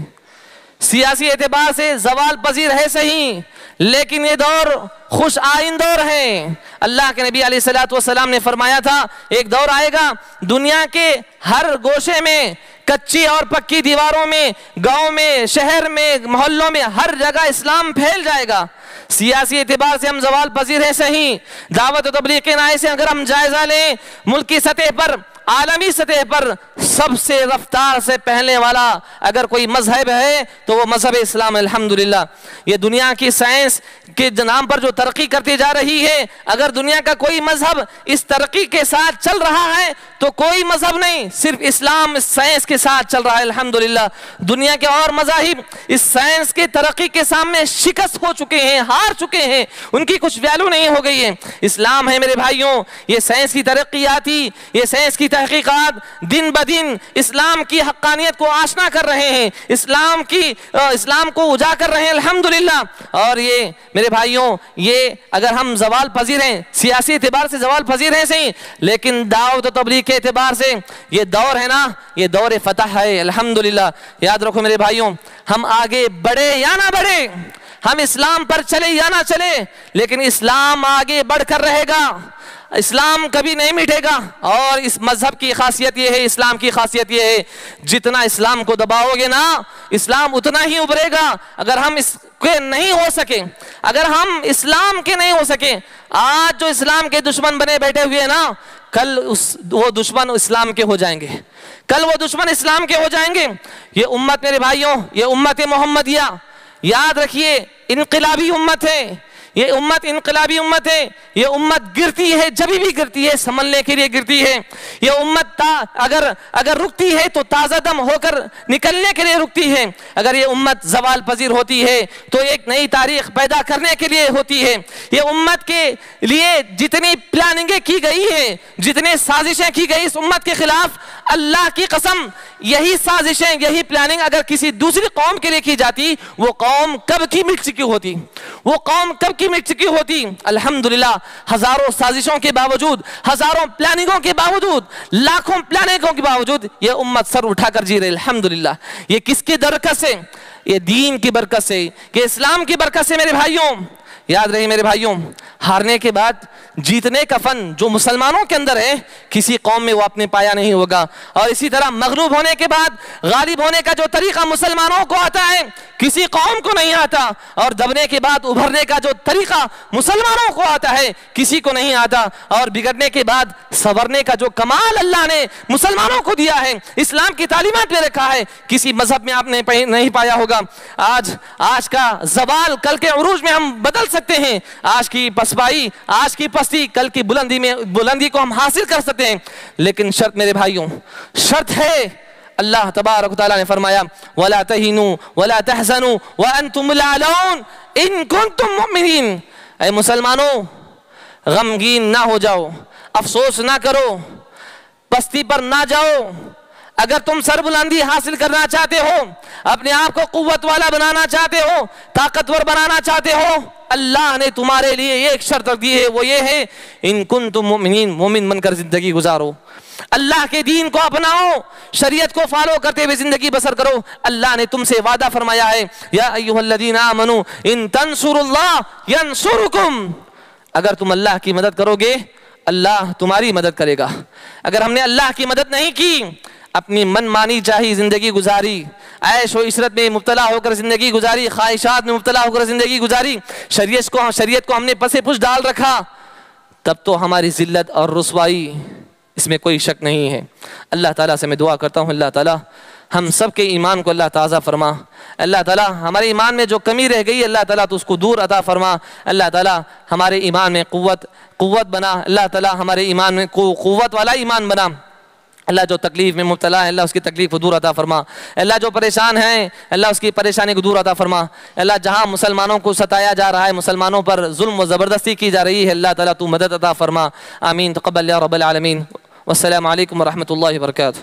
سیاسی اعتبار سے زوال پذیر ہے صحیح، لیکن یہ دور خوش آئند دور ہے۔ اللہ کے نبی علیہ الصلوۃ والسلام نے فرمایا تھا ایک دور آئے گا دنیا کے ہر گوشے میں، کچی اور پکی دیواروں میں، گاؤں میں، شہر میں، محلوں میں، ہر جگہ اسلام پھیل جائے گا۔ سیاسی اعتبار سے ہم زوال پذیر ہیں صحیح، دعوت و تبلیغ کے نائے سے اگر ہم جائزہ لیں، ملکی سطح پر، عالمی سطح پر سب سے رفتار سے پہلنے والا اگر کوئی مذہب ہے تو وہ مذہب اسلام الحمدللہ۔ یہ دنیا کی سائنس کے نام پر جو ترقی کرتی جا رہی ہے، اگر دنیا کا کوئی مذہب اس ترقی کے ساتھ چل رہا ہے تو کوئی مذہب نہیں، صرف اسلام اس سائنس کے ساتھ چل رہا ہے الحمدللہ۔ دنیا کے اور مذاہب اس سائنس کے ترقی کے سامنے شکست ہو چکے ہیں، ہار چکے ہیں، ان کی کچھ ویلو نہیں ہو گئی ہے۔ اسلام ہے میرے بھائیوں، یہ سائنس کی ترقیاتی، یہ سائنس کی تحقیقات دن بدن اسلام کی حقانیت کو آشنا کر رہے ہیں، اسلام کو اجاگر رہے ہیں الحمدللہ۔ اور یہ میرے بھائیوں، یہ اگر ہم زوال پذیر ہیں، سیاسی اعتبار سے زوال پذیر ہیں صحیح، لیکن دعوت و تبلیغ کے اعتبار سے یہ دور ہے نا، یہ دور فتح ہے الحمدللہ۔ یاد رکھو میرے بھائیوں، ہم آگے بڑھے یا نہ بڑھے، ہم اسلام پر چلے یا نہ چلے، لیکن اسلام آگے بڑھ کر رہے گا، اسلام کبھی نہیں مٹے گا۔ اور اس مذہب کی خاصیت یہ ہے، اسلام کی خاصیت یہ ہے، جتنا اسلام کو دباؤ گے نا، اسلام اتنا ہی ابھرے گا۔ اگر ہم اس کے نہیں ہو سکے، اگر ہم اسلام کے نہیں ہو سکے، آج جو اسلام کے دشمن بنے بیٹھے ہوئے نا، کل وہ دشمن اسلام کے ہو جائیں گے، کل وہ دشمن اسلام کے ہو جائیں گے۔ یہ امت میرے بھائیوں، یہ امت محمدیہ، یاد رکھیے انقلابی امت ہے، یہ امت انقلابی امت ہے، یہ امت گرتی ہے، جبھی بھی گرتی ہے سنبھلنے کے لیے گرتی ہے۔ یہ امت اگر رکتی ہے تو تازہ دم ہو کر نکلنے کے لیے رکتی ہے، اگر یہ امت زوال پذیر ہوتی ہے تو ایک نئی تاریخ پیدا کرنے کے لیے ہوتی ہے۔ یہ امت کے لیے جتنی پلاننگیں کی گئی ہیں، جتنے سازشیں کی گئی اس امت کے خلاف، اللہ کی قسم یہی سازشیں، یہی پلاننگ اگر کسی دوسری قوم کے لیے کی جاتی، وہ قوم کب کی مٹ چکی ہوتی، وہ قوم کب کی مٹ چکی ہوتی۔ الحمدللہ ہزاروں سازشوں کے باوجود، ہزاروں پلاننگوں کے باوجود، لاکھوں پلاننگوں کے باوجود یہ امت سر اٹھا کر جی رہی الحمدللہ۔ یہ کس کی برکت سے؟ یہ دین کی برکت سے، یہ اسلام کی برکت سے میرے بھائیوں۔ یاد رہے میرے بھائیوں، ہارنے کے بعد جیتنے کا فن جو مسلمانوں کے اندر ہے، کسی قوم میں وہ اپنے پایا نہیں ہوگا۔ اور اسی طرح مغلوب ہونے کے بعد غالب ہونے کا جو طریقہ مسلمانوں کو آتا ہے، کسی قوم کو نہیں آتا۔ اور دبنے کے بعد ابھرنے کا جو طریقہ مسلمانوں کو آتا ہے، کسی کو نہیں آتا۔ اور بگڑنے کے بعد سنورنے کا جو کمال اللہ نے مسلمانوں کو دیا ہے، اسلام کی تعلیمات میں رکھا ہے، کسی مذہب میں آپ نے نہیں پایا ہوگا۔ آج کا زوال کل کے عروج میں ہم بدل سکتے ہیں، آج کی پسپائی، آج کی پستی کل کی بلندی کو ہم حاصل کر سکتے ہیں، لیکن شرط میرے بھائیوں، شرط ہے، اللہ تبارک و تعالیٰ نے فرمایا وَلَا تَهِنُوا وَلَا تَحْزَنُوا وَأَنْتُمُ الْأَعْلَوْنَ إِن كُنتُم مُؤْمِنِينَ۔ اے مسلمانوں، غمگین نہ ہو جاؤ، افسوس نہ کرو، پستی پر نہ جاؤ۔ اگر تم سربلندی حاصل کرنا چاہتے ہو، اپنے آپ کو قوت والا بنانا چاہتے ہو، طاقتور بنانا چاہتے ہو، اللہ نے تمہارے لیے ایک شرط رکھ دی ہے، وہ یہ ہے ان کنتم مؤمنین، مومن بن کر زندگی گزارو، اللہ کے دین کو اپناؤ، شریعت کو فالو کرتے ہوئے زندگی بسر کرو۔ اللہ نے تم سے وعدہ فرمایا ہے یا ایھا الذین آمنوا ان تنصروا اللہ ینصرکم، اگر تم اللہ کی مدد کرو گے اللہ تمہاری مدد کرے گا۔ اگر ہم نے اللہ کی مدد نہیں کی، اپنی من مانی چاہی زندگی گزاری، عیش و عشرت میں مبتلا ہو کر زندگی گزاری، خواہشات میں مبتلا ہو کر زندگی گزاری، شریعت کو ہم نے پسے پش ڈال رکھا، تب تو ہماری ذلت اور رسوائی اس میں کوئی شک نہیں ہے۔ اللہ تعالیٰ سے میں دعا کرتا ہوں، اللہ تعالیٰ ہم سب کے ایمان کو اللہ تازہ فرما، اللہ تعالیٰ ہمارے ایمان میں جو کمی رہ گئی اللہ تعالیٰ تو اس کو دور عطا فرما، اللہ تعالیٰ ہمارے ایمان میں قوت بنا، اللہ تعالیٰ ہمارے ایمان میں قوت والا ایمان بنا، اللہ جو تکلیف میں مبتلا ہے اللہ اس کی تکلیف کو دور عطا فرما، اللہ جو پریشان ہیں اللہ اس کی پریشانی کو دور عطا فرما، اللہ جہاں مسلمانوں کو ستایا جا رہا ہے، مسلمانوں پر ظلم و زبردستی کی جا رہی ہے، اللہ تعالیٰ تو مدد عطا فرما، آمین، تقبل یا رب العالمین، والسلام علیکم ورحمۃ اللہ وبرکاتہ۔